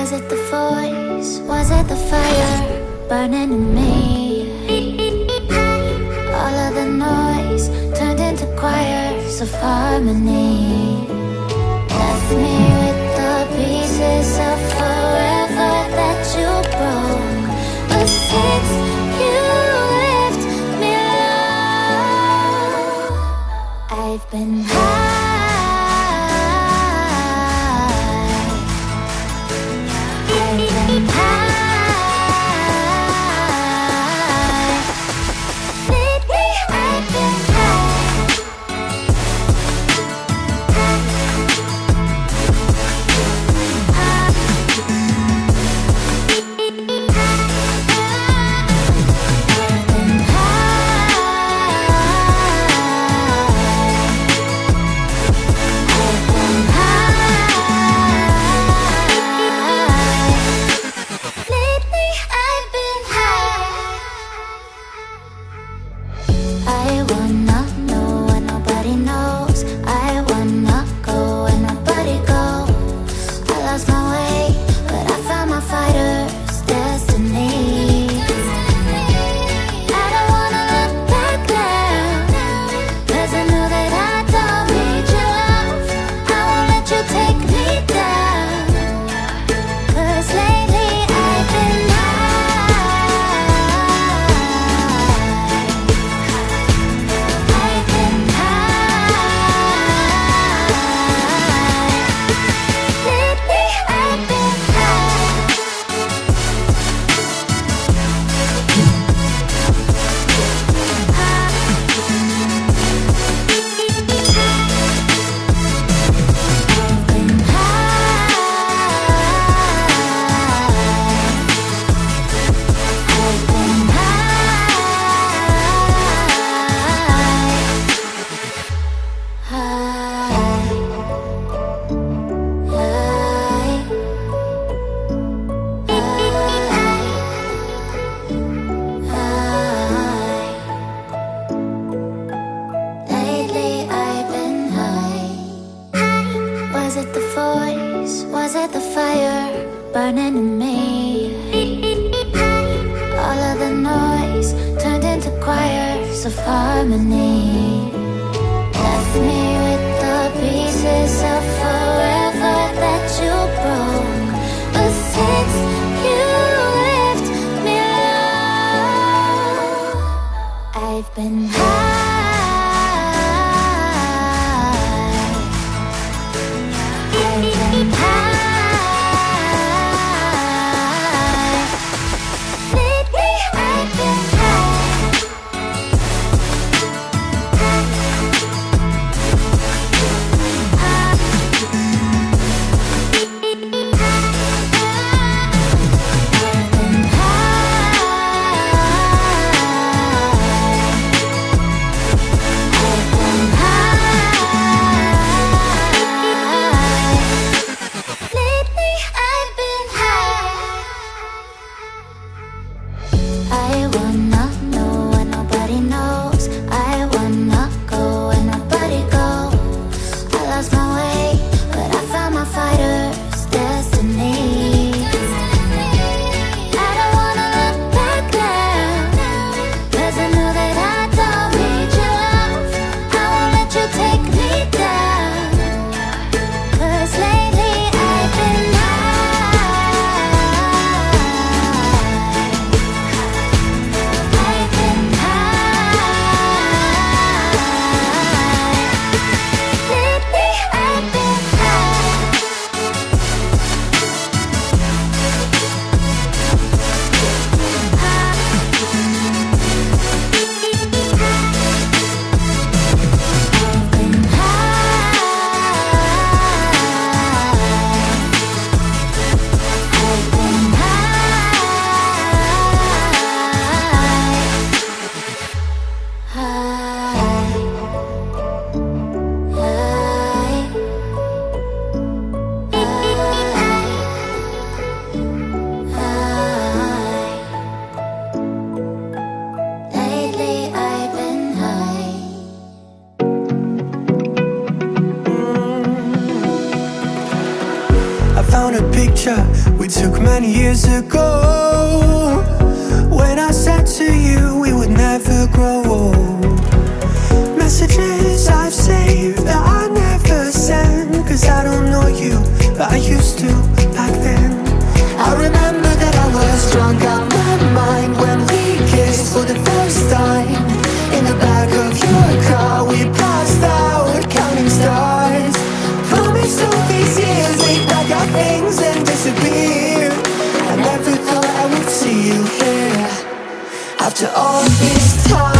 Was it the voice? Was it the fire burning in me? All of the noise turned into choirs of harmony. Left me with the pieces of forever that you broke. But since you left me alone, I've been high. Burning in me. All of the noise turned into choirs of harmony. Left me with the pieces of forever that you broke. But since you left me alone, I've been high. I've been high. found a picture we took many years ago, when I said to you we would never grow old. Messages I've saved that I never send, cause I don't know you, but I used to back then. I remember that I was drunk out my mind when we kissed for the first time. In the back of your car we passed out counting stars. Promised all these years we'd pack our things and disappear. I never thought I would see you here after all this time.